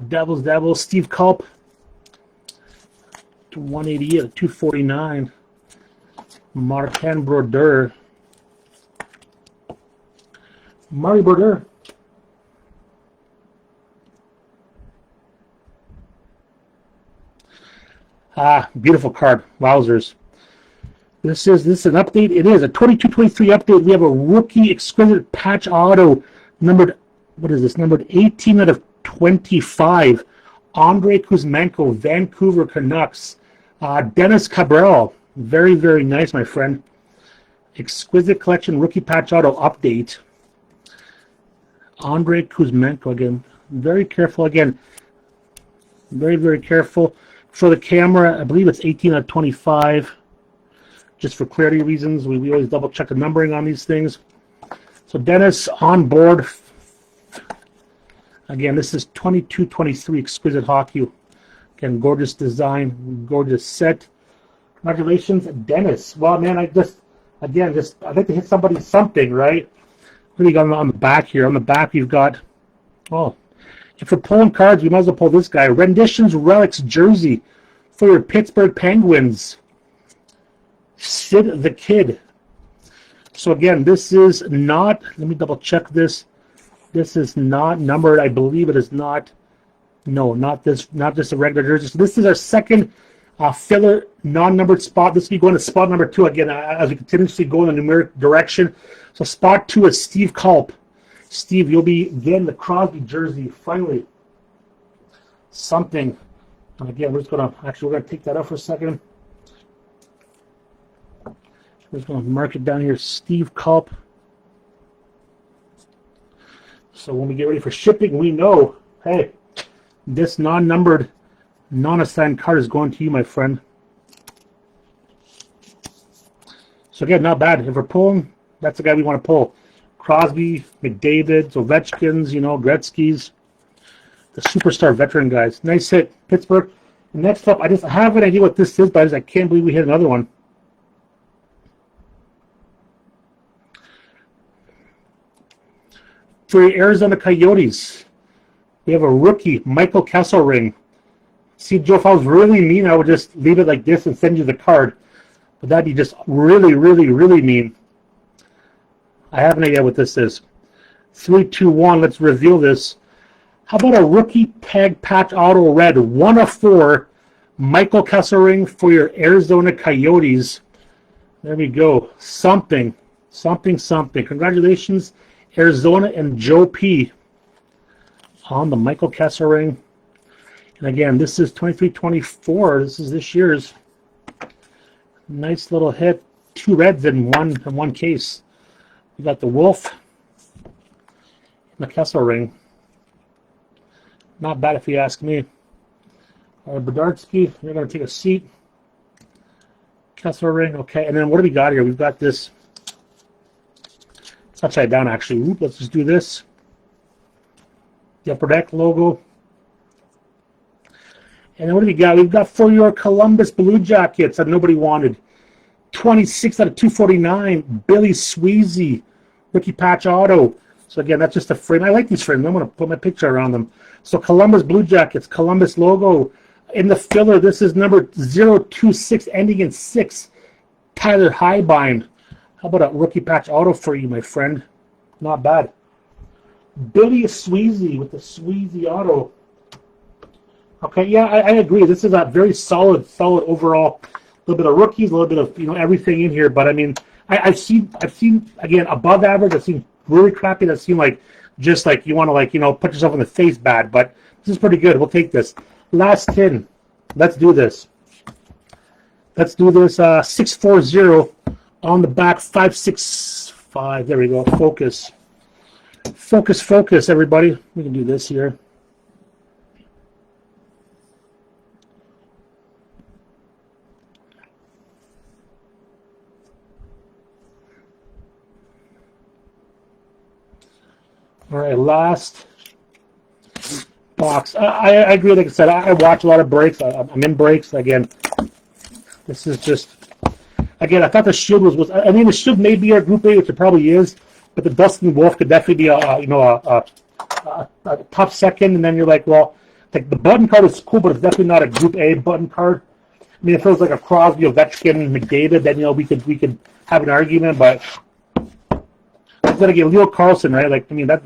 A: Devils. Steve Culp. 188 at 249. Martin Brodeur. Marty Brodeur. Beautiful card. Wowzers. This is an update. It is a 22-23 update. We have a rookie exquisite patch auto numbered, what is this? Numbered 18 out of 25. Andre Kuzmenko, Vancouver Canucks. Dennis Cabral. Very, very nice, my friend. Exquisite collection rookie patch auto update. Andre Kuzmenko again. Very careful again. Very, very careful. For the camera, I believe it's 18 out of 25. Just for clarity reasons, we always double check the numbering on these things. So Dennis on board. Again, this is 22-23 exquisite hockey. Again, gorgeous design, gorgeous set. Congratulations, Dennis. Well, man, I'd like to hit somebody something, right? What do you got on the back here? On the back, you've got, if we're pulling cards, we might as well pull this guy. Renditions Relics jersey for your Pittsburgh Penguins. Sid the Kid. So again, this is not, let me double check this. This is not numbered. I believe it is not. No, not this, not just a regular jersey. So this is our second filler non-numbered spot. This will be going to spot number 2 again as we continuously go in the numeric direction. So spot 2 is Steve Culp. Steve, you'll be getting the Crosby jersey finally. Something. And again, we're going to take that out for a second. We're just going to mark it down here, Steve Culp. So when we get ready for shipping, we know, hey, this non-numbered, non-assigned card is going to you, my friend. So again, not bad. If we're pulling, that's the guy we want to pull. Crosby, McDavid, Ovechkins, Gretzky's, the superstar veteran guys. Nice hit, Pittsburgh. Next up, I have an idea what this is, but I can't believe we hit another one. For your Arizona Coyotes, we have a rookie, Michael Kesselring. See, Joe, if I was really mean, I would just leave it like this and send you the card. But that'd be just really, really, really mean. I have an idea what this is. 3, 2, 1, let's reveal this. How about a rookie tag patch auto red, 1 of 4, Michael Kesselring for your Arizona Coyotes. There we go. Something. Congratulations, Arizona and Joe P. on the Michael Kesselring. And again, this is 23-24. This is this year's. Nice little hit. 2 reds in one case. We got the Wolf and the Kesselring. Not bad if you ask me. Bedardsky, you're going to take a seat. Kesselring, okay. And then what do we got here? We've got this. It's upside down, actually. Oop, let's just do this. The Upper Deck logo. And then what do we got? We've got for your Columbus Blue Jackets that nobody wanted. 26 out of 249. Billy Sweezy. Rookie patch auto. So again, that's just a frame. I like these frames. I'm going to put my picture around them. So Columbus Blue Jackets, Columbus logo. In the filler, this is number 026, ending in 6. Tyler Highbind. How about a rookie patch auto for you, my friend? Not bad. Billy Sweezy with the Sweezy auto. Okay, yeah, I agree. This is a very solid overall. A little bit of rookies, a little bit of everything in here. But I mean, I've seen again above average. I've seen really crappy. I've seen just you want to put yourself in the face bad. But this is pretty good. We'll take this. Last 10. Let's do this. 640 on the back. 565. There we go. Focus. Focus, everybody. We can do this here. All right, last box. I agree. Like I said, I watch a lot of breaks. I'm in breaks again. This is just again. I thought the Shield was. I mean, the Shield may be our Group A, which it probably is, but the Dustin Wolf could definitely be a top second. And then you're like, well, like the button card is cool, but it's definitely not a Group A button card. I mean, if it was like a Crosby, Ovechkin, McDavid, then we could have an argument. But then again, Leo Carlson, right? Like, I mean, that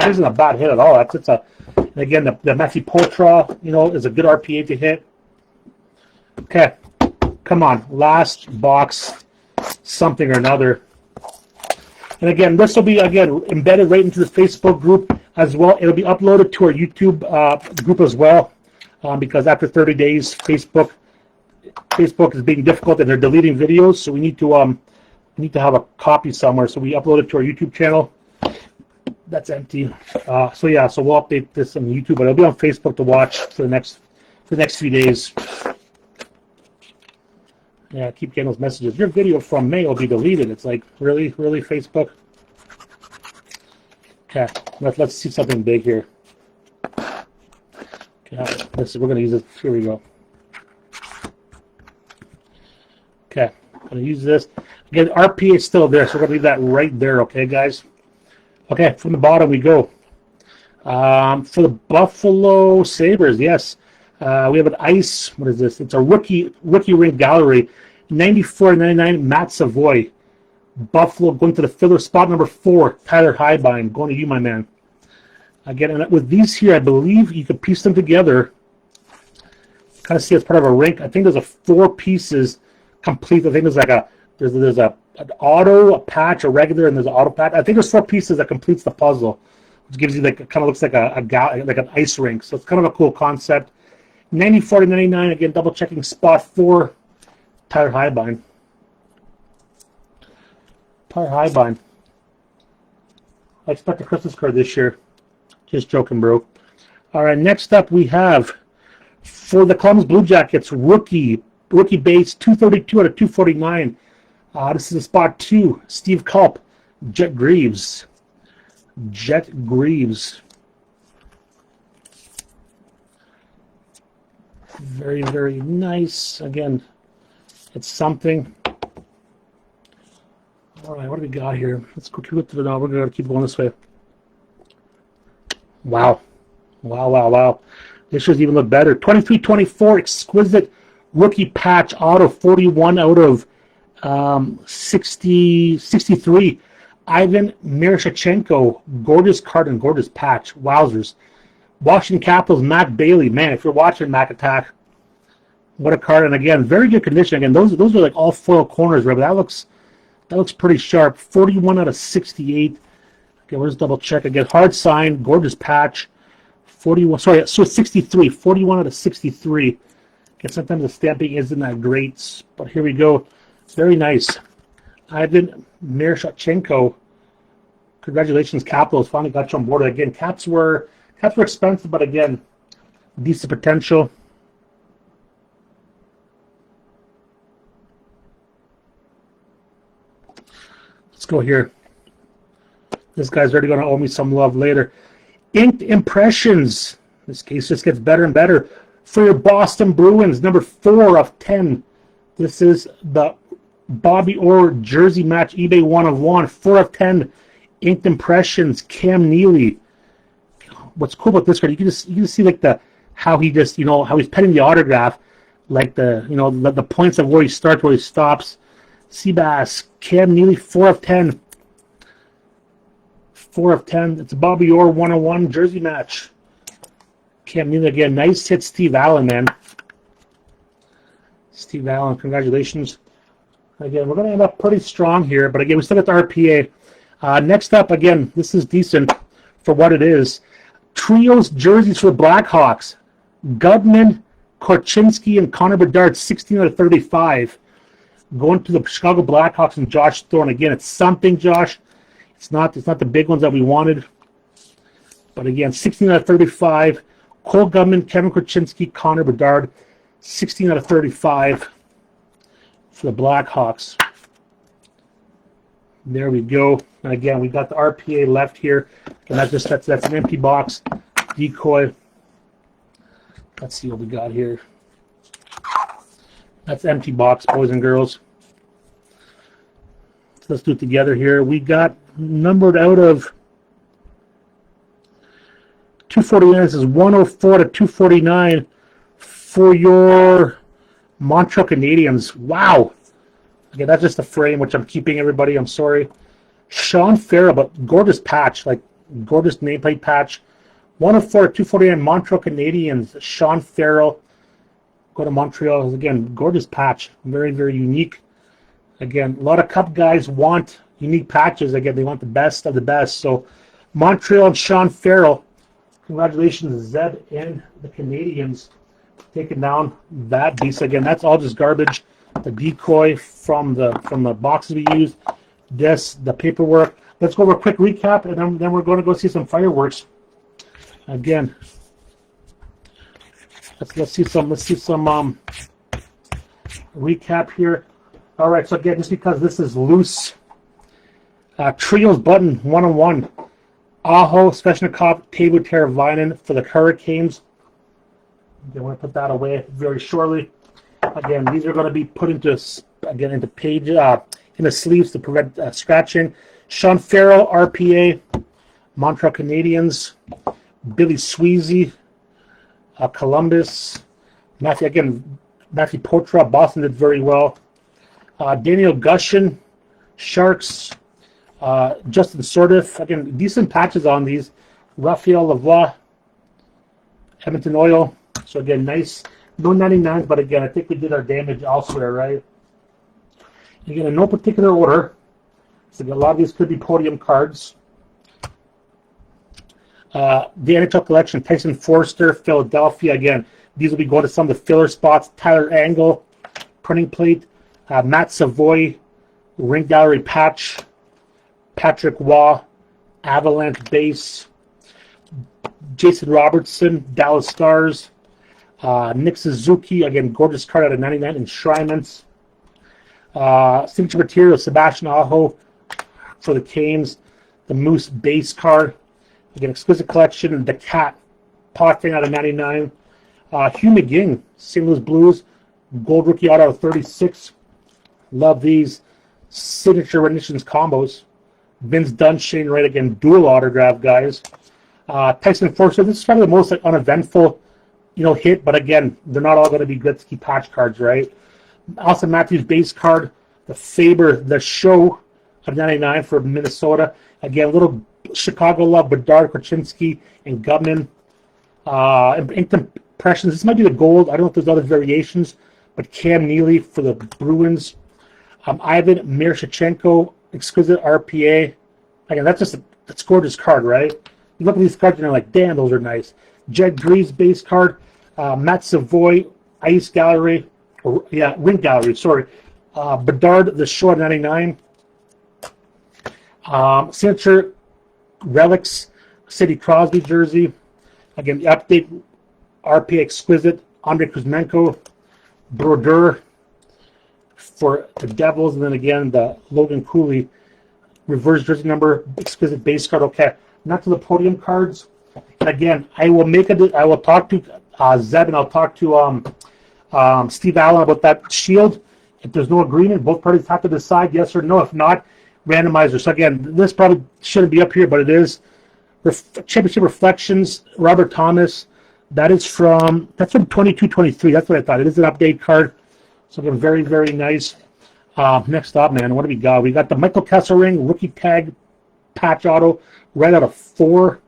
A: isn't a bad hit at all. It's a and again the Matthew Poitras, is a good RPA to hit. Okay, come on, last box, something or another. And again, this will be embedded right into the Facebook group as well. It'll be uploaded to our YouTube group as well, because after 30 days, Facebook is being difficult and they're deleting videos. So we need to have a copy somewhere. So we upload it to our YouTube channel. That's empty. So we'll update this on YouTube, but it'll be on Facebook to watch for the next few days. Yeah, I keep getting those messages. Your video from May will be deleted. It's like, really, Facebook? Okay, let's see something big here. Okay, we're going to use it. Here we go. Okay, I'm going to use this. Again, RPA is still there, so we're going to leave that right there, okay, guys? Okay, from the bottom we go. For the Buffalo Sabres, yes. We have an ice. What is this? It's a rookie ring gallery. 94-99, Matt Savoy. Buffalo going to the filler spot number 4. Tyler Highbine going to you, my man. Again, and with these here, I believe you could piece them together. Kind of see it's part of a rink. I think there's 4 pieces complete. I think there's like there's an auto, a patch, a regular, and there's an auto patch. I think there's 4 pieces that completes the puzzle, which gives you like kind of looks like like an ice rink. So it's kind of a cool concept. 94-99, again, double checking spot 4, Tyler Highbine. I expect a Christmas card this year. Just joking, bro. All right, next up we have for the Columbus Blue Jackets, rookie base 232 out of 249. This is a spot 2, Steve Culp, Jet Greaves. Very, very nice. Again, it's something. All right, what do we got here? Let's go to the no. We're going to keep going this way. Wow. This should even look better. 23-24, exquisite rookie patch auto, 41 out of 63. Ivan Miroshnichenko, gorgeous card and gorgeous patch. Wowzers. Washington Capitals, Matt Bailey. Man, if you're watching Mac Attack, what a card. And again, very good condition. Again, those are like all foil corners, right? But that looks pretty sharp. 41 out of 68. Okay, we'll just double check again. Hard sign, gorgeous patch. 63. 41 out of 63. Okay, sometimes the stamping isn't that great, but here we go. Very nice. Ivan Miroshnichenko. Congratulations, Capitals. Finally got you on board. Again, Caps were expensive, but again, decent potential. Let's go here. This guy's already going to owe me some love later. Inked Impressions. This case just gets better and better. For your Boston Bruins, number 4 of 10. This is the Bobby Orr jersey match, eBay 1 of 1. 4 of 10. Inked Impressions, Cam Neely. What's cool about this card, you can just see like how he's penning the autograph, like the points of where he starts, where he stops. Seabass, Cam Neely, 4 of 10. 4 of 10. It's a Bobby Orr 101 jersey match. Cam Neely again. Nice hit, Steve Allen, man. Steve Allen, congratulations. Again, we're going to end up pretty strong here, but again, we still got the RPA. Next up, again, this is decent for what it is. Trios jerseys for the Blackhawks. Gudman, Korchinski, and Connor Bedard, 16 out of 35. Going to the Chicago Blackhawks and Josh Thorne. Again, it's something, Josh. It's not the big ones that we wanted. But again, 16 out of 35. Cole Gudman, Kevin Korchinski, Connor Bedard, 16 out of 35 for the Blackhawks. There we go. And again, we got the RPA left here. And that's an empty box. Decoy. Let's see what we got here. That's empty box, boys and girls. So let's do it together here. We got numbered out of 249. This is 104 to 249 for your Montreal Canadiens. Wow. Okay, that's just a frame, which I'm keeping, everybody. I'm sorry. Sean Farrell, but gorgeous patch, like gorgeous nameplate patch. 104 to 249 Montreal Canadiens. Sean Farrell. Go to Montreal. Again, gorgeous patch. Very, very unique. Again, a lot of Cup guys want unique patches. Again, they want the best of the best. So Montreal and Sean Farrell. Congratulations, Zeb and the Canadians taking down that beast. Again, that's all just garbage. The decoy from the boxes we used. This, the paperwork. Let's go over a quick recap, and then we're going to go see some fireworks. Again, let's see some recap here. All right, so again, just because this is loose, trios button 1-on-1. Aho, Svechnikov, Teuvo Teravainen for the Hurricanes. I want to put that away very shortly. Again, these are going to be put into page in the sleeves to prevent scratching. Sean Farrell, RPA, Montreal Canadiens. Billy Sweezy, Columbus. Matthew Poitras, Boston did very well. Daniel Gushin, Sharks. Justin Sordiff, again, decent patches on these. Raphael Lavoie, Edmonton Oil. So again, nice. No 99s, but again, I think we did our damage elsewhere, right? Again, in no particular order. So a lot of these could be podium cards. The NHL collection, Tyson Forster, Philadelphia. Again, these will be going to some of the filler spots. Tyler Angle, printing plate. Matt Savoy, ring gallery patch. Patrick Waugh, Avalanche base. Jason Robertson, Dallas Stars. Nick Suzuki, again, gorgeous card out of 99 enshrinements. Signature material, Sebastian Aho for the Canes. The Moose base card. Again, exquisite collection. The Cat Potting out of 99. Hugh McGinn, St. Louis Blues. Gold rookie auto out of 36. Love these signature renditions combos. Vince Dunn, Shane Wright, again, dual autograph, guys. Tyson Forster, this is probably the most uneventful, hit, but again, they're not all going to be Gretzky patch cards, right? Austin Matthews base card, the Faber, the Show of 99 for Minnesota. Again, a little Chicago love, Bedard, Korchinski, and Gutman. Ink impressions, this might be the gold. I don't know if there's other variations, but Cam Neely for the Bruins. Ivan Miroshnichenko, exquisite RPA. Again, that's gorgeous card, right? You look at these cards and you're like, damn, those are nice. Jed Greaves base card. Matt Savoy, Ice Gallery. Ring Gallery, sorry. Bedard, the Show 99. Signature Relics, Sidney Crosby jersey. Again, the update, RPA exquisite. Andrei Kuzmenko. Brodeur for the Devils, and then again the Logan Cooley reverse jersey number, exquisite base card. Okay, not to the podium cards. And again, I will talk to Zeb, and I'll talk to Steve Allen about that shield. If there's no agreement, both parties have to decide yes or no. If not, randomizer. So again, this probably shouldn't be up here, but it is. Championship Reflections, Robert Thomas. That's from 22-23. That's what I thought. It is an update card. So again, very, very nice. Next up, man, what do we got? We got the Michael Kesselring rookie tag patch auto right out of 4.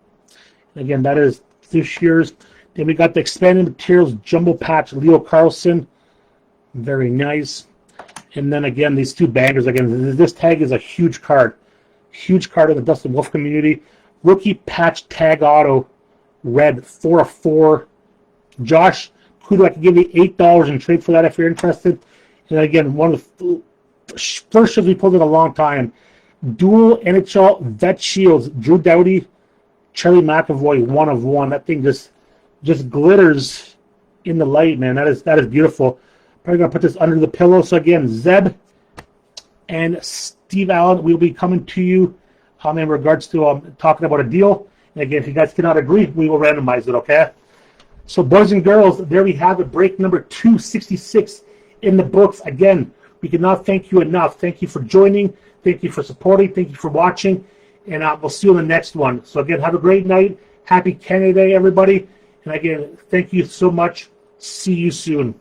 A: Again, that is this year's. Then we got the expanded materials jumbo patch Leo Carlson. Very nice. And then again, these two bangers. Again, this tag is a huge card. Huge card in the Dustin Wolf community. Rookie patch tag auto red 4 of 4. Josh Kudo, I can give you $8 in trade for that if you're interested. And again, one of the first shows we pulled in a long time. Dual NHL vet shields. Drew Doughty, Charlie McAvoy, 1 of 1. That thing just glitters in the light, man. That is beautiful. Probably gonna put this under the pillow. So again, Zeb and Steve Allen will be coming to you in regards to talking about a deal. And again, if you guys cannot agree, we will randomize it, okay? So boys and girls, there we have it, break number 266 in the books. Again, we cannot thank you enough. Thank you for joining. Thank you for supporting. Thank you for watching. And we'll see you in the next one. So again, have a great night. Happy Canada Day, everybody. And again, thank you so much. See you soon.